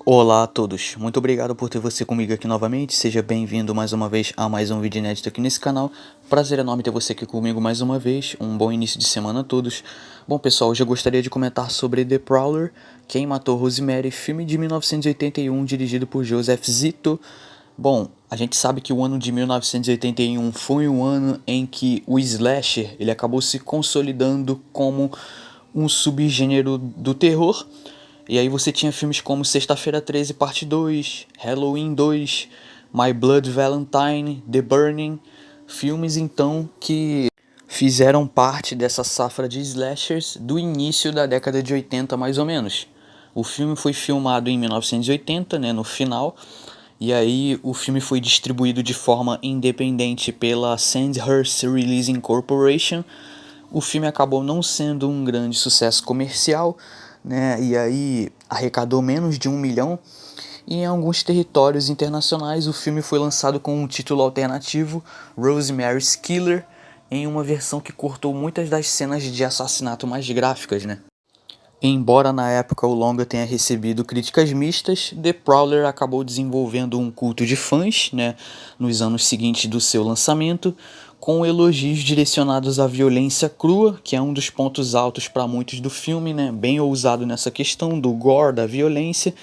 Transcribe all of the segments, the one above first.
Olá a todos, muito obrigado por ter você comigo aqui novamente, seja bem-vindo mais uma vez a mais um vídeo inédito aqui nesse canal. Prazer enorme ter você aqui comigo mais uma vez, um bom início de semana a todos. Bom pessoal, hoje eu gostaria de comentar sobre The Prowler, Quem Matou Rosemary, filme de 1981 dirigido por Joseph Zito. Bom, a gente sabe que o ano de 1981 foi um ano em que o slasher ele acabou se consolidando como um subgênero do terror. E aí você tinha filmes como Sexta-feira 13 Parte 2, Halloween 2, My Blood Valentine, The Burning, filmes então que fizeram parte dessa safra de slashers do início da década de 80 mais ou menos. O filme foi filmado em 1980, no final, e aí o filme foi distribuído de forma independente pela Sandhurst Releasing Corporation. O filme acabou não sendo um grande sucesso comercial, e aí arrecadou menos de 1 milhão. E em alguns territórios internacionais o filme foi lançado com um título alternativo, Rosemary's Killer, em uma versão que cortou muitas das cenas de assassinato mais gráficas, Embora na época o longa tenha recebido críticas mistas, The Prowler acabou desenvolvendo um culto de fãs, nos anos seguintes do seu lançamento, com elogios direcionados à violência crua, que é um dos pontos altos para muitos do filme, bem ousado nessa questão do gore, da violência,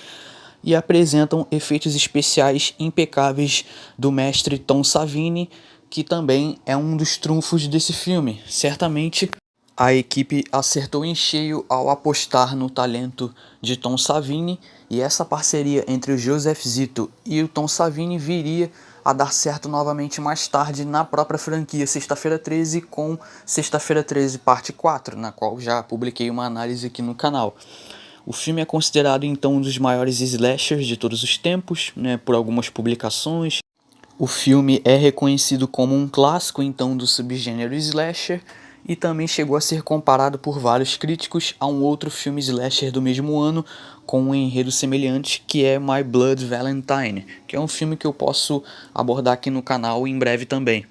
e apresentam efeitos especiais impecáveis do mestre Tom Savini, que também é um dos trunfos desse filme. Certamente a equipe acertou em cheio ao apostar no talento de Tom Savini, e essa parceria entre o Joseph Zito e o Tom Savini viria a dar certo novamente mais tarde na própria franquia Sexta-feira 13 com Sexta-feira 13 Parte 4, na qual já publiquei uma análise aqui no canal. O filme é considerado então um dos maiores slashers de todos os tempos, por algumas publicações. O filme é reconhecido como um clássico então do subgênero slasher e também chegou a ser comparado por vários críticos a um outro filme slasher do mesmo ano com um enredo semelhante, que é My Blood Valentine, que é um filme que eu posso abordar aqui no canal em breve também.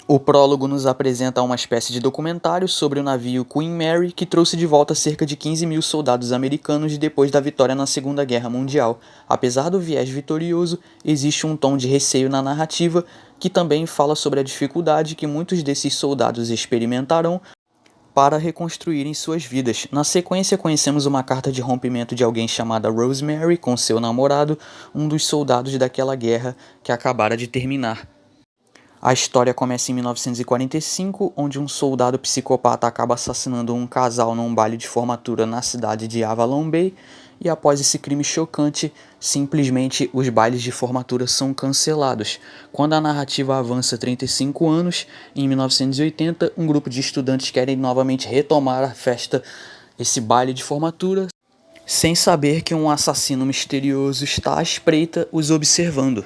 O prólogo nos apresenta uma espécie de documentário sobre o navio Queen Mary, que trouxe de volta cerca de 15 mil soldados americanos depois da vitória na Segunda Guerra Mundial. Apesar do viés vitorioso, existe um tom de receio na narrativa, que também fala sobre a dificuldade que muitos desses soldados experimentarão para reconstruírem suas vidas. Na sequência, conhecemos uma carta de rompimento de alguém chamada Rosemary com seu namorado, um dos soldados daquela guerra que acabara de terminar. A história começa em 1945, onde um soldado psicopata acaba assassinando um casal num baile de formatura na cidade de Avalon Bay, e após esse crime chocante, simplesmente os bailes de formatura são cancelados. Quando a narrativa avança 35 anos, em 1980, um grupo de estudantes querem novamente retomar a festa, esse baile de formatura, sem saber que um assassino misterioso está à espreita os observando.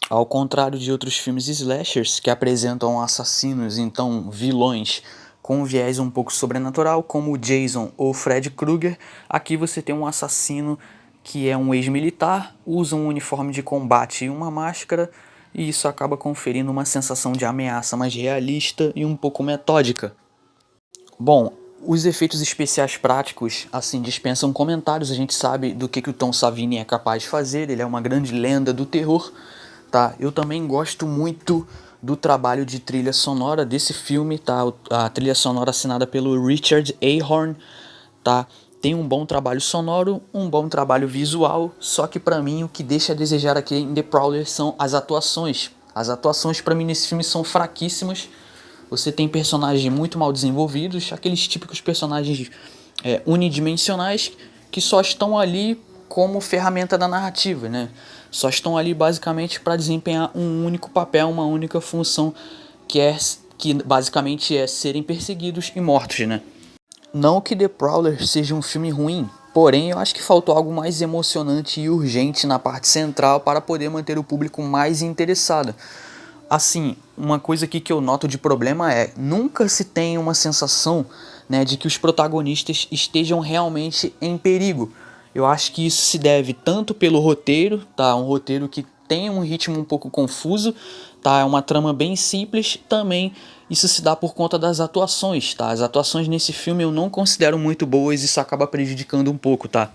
Ao contrário de outros filmes slashers que apresentam assassinos, então vilões, com um viés um pouco sobrenatural, como o Jason ou Fred Krueger, aqui você tem um assassino que é um ex-militar, usa um uniforme de combate e uma máscara, e isso acaba conferindo uma sensação de ameaça mais realista e um pouco metódica. Bom, os efeitos especiais práticos, assim, dispensam comentários. A gente sabe do que o Tom Savini é capaz de fazer, ele é uma grande lenda do terror, tá? Eu também gosto muito do trabalho de trilha sonora desse filme, tá? A trilha sonora assinada pelo Richard Ahorn, tá? Tem um bom trabalho sonoro, um bom trabalho visual, só que pra mim o que deixa a desejar aqui em The Prowler são as atuações. As atuações pra mim nesse filme são fraquíssimas. Você tem personagens muito mal desenvolvidos, aqueles típicos personagens unidimensionais que só estão ali como ferramenta da narrativa, Só estão ali basicamente para desempenhar um único papel, uma única função, que basicamente é serem perseguidos e mortos, Não que The Prowler seja um filme ruim, porém eu acho que faltou algo mais emocionante e urgente na parte central para poder manter o público mais interessado. Assim, uma coisa aqui que eu noto de problema é, nunca se tem uma sensação, de que os protagonistas estejam realmente em perigo. Eu acho que isso se deve tanto pelo roteiro, tá? Um roteiro que tem um ritmo um pouco confuso, tá? É uma trama bem simples. Também isso se dá por conta das atuações, tá? As atuações nesse filme eu não considero muito boas e isso acaba prejudicando um pouco, tá?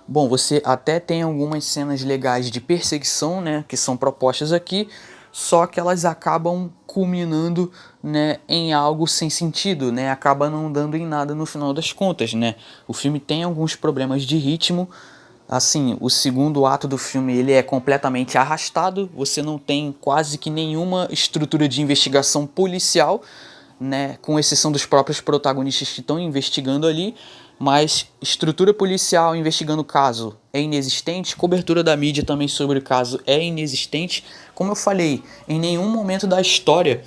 Bom, você até tem algumas cenas legais de perseguição, né, que são propostas aqui, só que elas acabam culminando, né, em algo sem sentido, né, acaba não dando em nada no final das contas, né. O filme tem alguns problemas de ritmo, assim, o segundo ato do filme ele é completamente arrastado, você não tem quase que nenhuma estrutura de investigação policial, né, com exceção dos próprios protagonistas que estão investigando ali, mas estrutura policial investigando o caso é inexistente, cobertura da mídia também sobre o caso é inexistente. Como eu falei, em nenhum momento da história,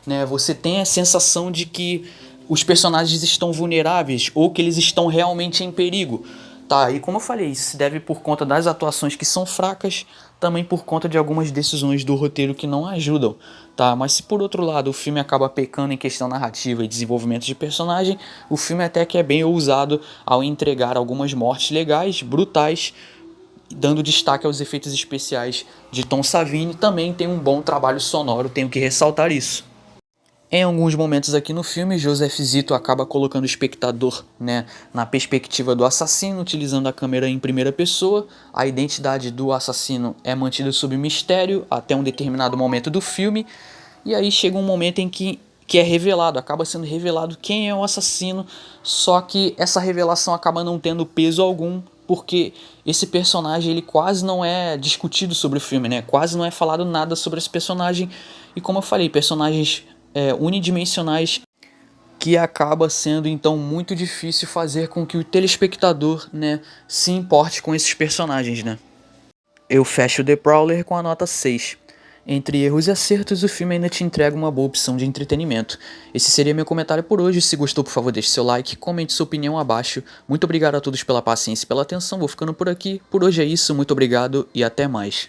né, você tem a sensação de que os personagens estão vulneráveis ou que eles estão realmente em perigo. Tá, e como eu falei, isso se deve por conta das atuações que são fracas, também por conta de algumas decisões do roteiro que não ajudam, tá? Mas se por outro lado o filme acaba pecando em questão narrativa e desenvolvimento de personagem, o filme até que é bem ousado ao entregar algumas mortes legais, brutais, dando destaque aos efeitos especiais de Tom Savini, também tem um bom trabalho sonoro, tenho que ressaltar isso. Em alguns momentos aqui no filme, Joseph Zito acaba colocando o espectador, né, na perspectiva do assassino, utilizando a câmera em primeira pessoa. A identidade do assassino é mantida sob mistério até um determinado momento do filme. E aí chega um momento em que é revelado, acaba sendo revelado quem é o assassino, só que essa revelação acaba não tendo peso algum, porque esse personagem ele quase não é discutido sobre o filme, né? Quase não é falado nada sobre esse personagem. E como eu falei, personagens unidimensionais que acaba sendo então muito difícil fazer com que o telespectador, né, se importe com esses personagens, né? Eu fecho The Prowler com a nota 6. Entre erros e acertos, o filme ainda te entrega uma boa opção de entretenimento. Esse seria meu comentário por hoje. Se gostou, por favor, deixe seu like, comente sua opinião abaixo. Muito obrigado a todos pela paciência e pela atenção. Vou ficando por aqui. Por hoje é isso. Muito obrigado e até mais.